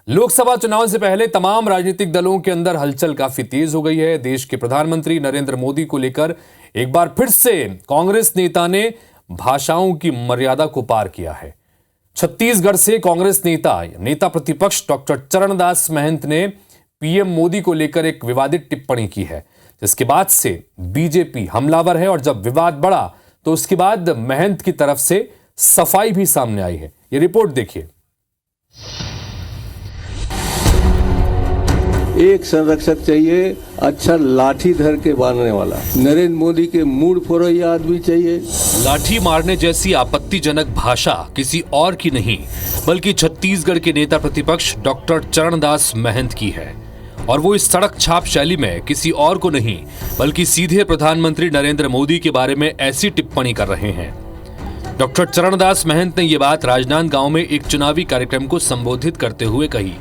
लोकसभा चुनाव से पहले तमाम राजनीतिक दलों के अंदर हलचल काफी तेज हो गई है। देश के प्रधानमंत्री नरेंद्र मोदी को लेकर एक बार फिर से कांग्रेस नेता ने भाषाओं की मर्यादा को पार किया है। छत्तीसगढ़ से कांग्रेस नेता प्रतिपक्ष डॉक्टर चरणदास महंत ने पीएम मोदी को लेकर एक विवादित टिप्पणी की है, जिसके बाद से बीजेपी हमलावर है और जब विवाद बढ़ा तो उसके बाद महंत की तरफ से सफाई भी सामने आई है। ये रिपोर्ट देखिए। एक संरक्षक चाहिए, अच्छा लाठी धर के बांधने वाला। नरेंद्र मोदी के मूड फोरैया आदमी चाहिए। लाठी मारने जैसी आपत्तिजनक भाषा किसी और की नहीं बल्कि छत्तीसगढ़ के नेता प्रतिपक्ष डॉक्टर चरणदास महंत की है, और वो इस सड़क छाप शैली में किसी और को नहीं बल्कि सीधे प्रधानमंत्री नरेंद्र मोदी के बारे में ऐसी टिप्पणी कर रहे हैं। डॉक्टर चरणदास महंत ने ये बात राजनांदगांव में एक चुनावी कार्यक्रम को संबोधित करते हुए कही।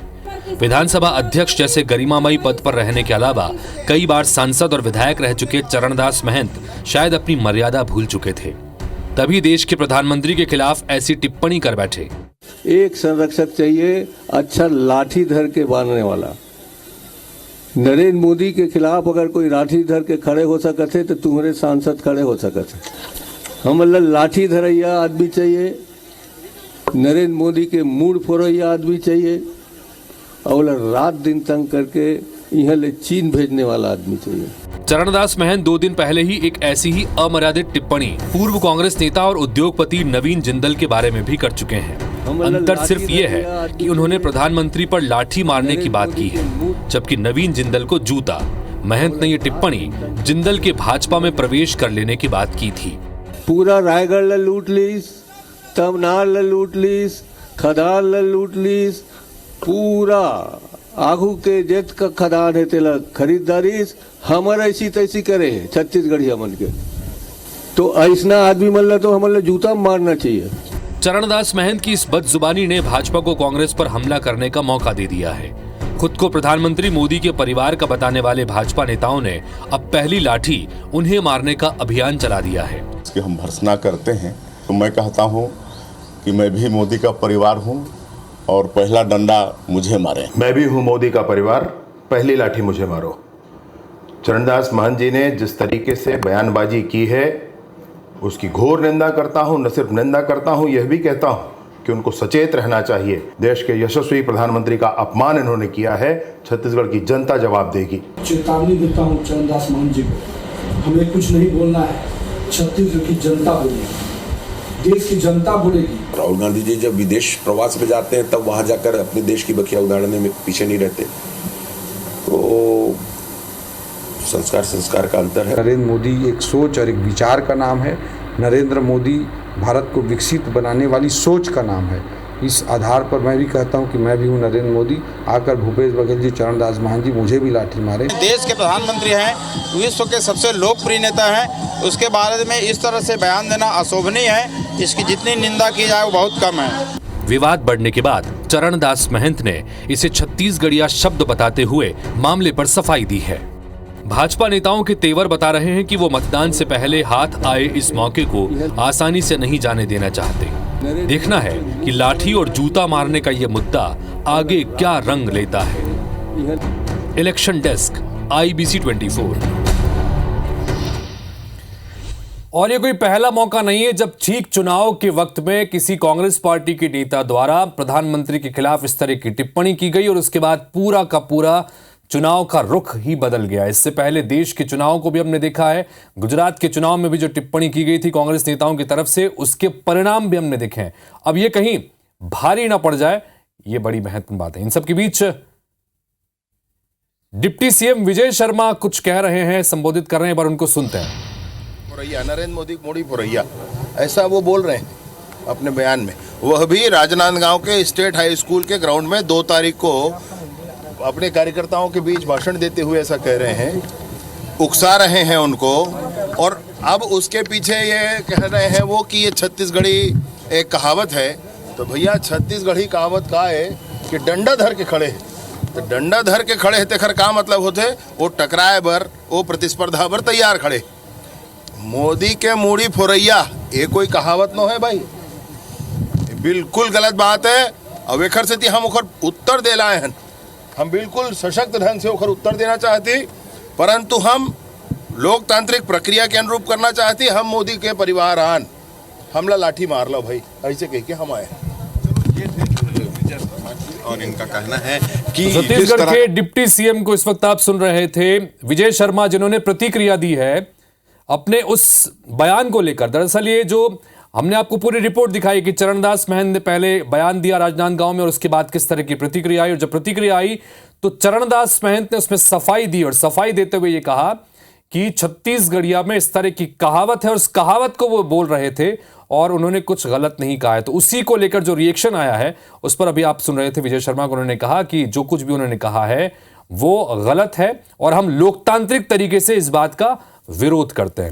विधानसभा अध्यक्ष जैसे गरिमामयी पद पर रहने के अलावा कई बार सांसद और विधायक रह चुके चरणदास महंत शायद अपनी मर्यादा भूल चुके थे, तभी देश के प्रधानमंत्री के खिलाफ ऐसी टिप्पणी कर बैठे। एक संरक्षक चाहिए, अच्छा लाठी धर के बांधने वाला। नरेंद्र मोदी के खिलाफ अगर कोई लाठी धर के खड़े हो सकते तो तुम्हारे सांसद खड़े हो सकते। हम लाठी धरैया आदमी चाहिए, नरेंद्र मोदी के मूड फोरैया आदमी चाहिए, और रात दिन तंग करके यहाँ ले चीन भेजने वाला आदमी चाहिए। चरणदास महंत 2 दिन पहले ही एक ऐसी ही अमर्यादित टिप्पणी पूर्व कांग्रेस नेता और उद्योगपति नवीन जिंदल के बारे में भी कर चुके हैं। अंतर सिर्फ ये है कि उन्होंने प्रधानमंत्री पर लाठी मारने की बात की है, जबकि नवीन जिंदल को जूता। महंत ने ये टिप्पणी जिंदल के भाजपा में प्रवेश कर लेने की बात की थी। पूरा रायगढ़ ल लूट लीस, तमनार ल लूट लीस, खदान ल लूट लीस, पूरा आगू के जेत का खदान है तेला खरीदारी हमर ऐसी तैसी करे है छत्तीसगढ़िया मन के। तो ऐसा आदमी मन तो हमन जूता मारना चाहिए। चरणदास महंत की इस बदजुबानी ने भाजपा को कांग्रेस पर हमला करने का मौका दे दिया है। खुद को प्रधानमंत्री मोदी के परिवार का बताने वाले भाजपा नेताओं ने अब पहली लाठी उन्हें मारने का अभियान चला दिया है। इसकी हम भर्त्सना करते हैं तो मैं कहता हूं कि मैं भी मोदी का परिवार हूं और पहला डंडा मुझे मारे। मैं भी हूं मोदी का परिवार, पहली लाठी मुझे मारो। चरणदास महंत जी ने जिस तरीके से बयानबाजी की है उसकी घोर निंदा करता हूं। न सिर्फ निंदा करता हूं, यह भी कहता हूं कि उनको सचेत रहना चाहिए। देश के यशस्वी प्रधानमंत्री का अपमान इन्होंने किया है, छत्तीसगढ़ की जनता जवाब देगी। चेतावनी देता हूं चरणदास महंत जी को, हमें कुछ नहीं बोलना है, छत्तीसगढ़ की जनता बोलेगी, देश की जनता बोलेगी। राहुल गांधी जी जब विदेश प्रवास पे जाते हैं तब वहां जाकर अपने देश की बखिया उड़ाने में पीछे नहीं रहते। तो संस्कार का अंतर है। नरेंद्र मोदी एक सोच और एक विचार का नाम है। नरेंद्र मोदी भारत को विकसित बनाने वाली सोच का नाम है। इस आधार पर मैं भी कहता हूं कि मैं भी हूं नरेंद्र मोदी। आकर भूपेश बघेल जी, चरणदास महंत जी मुझे भी लाठी मारे। देश के प्रधानमंत्री हैं, विश्व के सबसे लोकप्रिय नेता हैं, उसके बारे में इस तरह से बयान देना अशोभनीय है। इसकी जितनी निंदा की जाए वो बहुत कम है। विवाद बढ़ने के बाद चरणदास महंत ने इसे छत्तीसगढ़िया शब्द बताते हुए मामले पर सफाई दी है। भाजपा नेताओं के तेवर बता रहे हैं कि वो मतदान से पहले हाथ आए इस मौके को आसानी से नहीं जाने देना चाहते। देखना है कि लाठी और जूता मारने का ये मुद्दा आगे क्या रंग लेता है। Election desk, IBC 24। और ये कोई पहला मौका नहीं है जब ठीक चुनाव के वक्त में किसी कांग्रेस पार्टी के नेता द्वारा प्रधानमंत्री के खिलाफ इस तरह की टिप्पणी की गई और उसके बाद पूरा का पूरा चुनाव का रुख ही बदल गया। इससे पहले देश के चुनाव को भी हमने देखा है। गुजरात के चुनाव में भी जो टिप्पणी की गई थी कांग्रेस नेताओं की तरफ से, उसके परिणाम भी हमने देखे हैं। अब ये कहीं भारी ना पड़ जाए, ये बड़ी महत्वपूर्ण बात है। इन सब के बीच डिप्टी सीएम विजय शर्मा कुछ कह रहे हैं, संबोधित कर रहे हैं, पर उनको सुनते हैं। नरेंद्र मोदी फोरैया, ऐसा वो बोल रहे हैं अपने बयान में। वह भी राजनांदगांव के स्टेट हाई स्कूल के ग्राउंड में 2 तारीख को अपने कार्यकर्ताओं के बीच भाषण देते हुए ऐसा कह रहे हैं, उकसा रहे हैं उनको। और अब उसके पीछे ये कह रहे हैं वो कि ये छत्तीसगढ़ी एक कहावत है। तो भैया छत्तीसगढ़ी कहावत का है कि डंडा धर के खड़े है। तो डंडा धर के खड़े है तेखर का मतलब होते वो टकराए बर, वो प्रतिस्पर्धा बर तैयार खड़े। मोदी के मूड़ी फोरैया, ये कोई कहावत न है भाई, बिल्कुल गलत बात है। अब एकर से हम ओकर उत्तर दे लाए हैं, हम बिल्कुल सशक्त ढंग से ओकर उत्तर देना चाहती, परंतु हम लोकतांत्रिक प्रक्रिया के अनुरूप करना चाहती। हम मोदी के परिवार आन हमला लाठी मार लो भाई, ऐसे कह के हम आए। और इनका कहना है कि छत्तीसगढ़ के डिप्टी सीएम को इस वक्त आप सुन रहे थे, विजय शर्मा, जिन्होंने प्रतिक्रिया दी है अपने उस बयान को लेकर। दरअसल ये जो हमने आपको पूरी रिपोर्ट दिखाई कि चरणदास महंत ने पहले बयान दिया राजनांदगांव में और उसके बाद किस तरह की प्रतिक्रिया आई, और जब प्रतिक्रिया आई तो चरणदास महंत ने उसमें सफाई दी और सफाई देते हुए ये कहा कि छत्तीसगढ़िया में इस तरह की कहावत है और उस कहावत को वो बोल रहे थे और उन्होंने कुछ गलत नहीं कहा है। तो उसी को लेकर जो रिएक्शन आया है उस पर अभी आप सुन रहे थे विजय शर्मा को। उन्होंने कहा कि जो कुछ भी उन्होंने कहा है वो गलत है और हम लोकतांत्रिक तरीके से इस बात का विरोध करते हैं।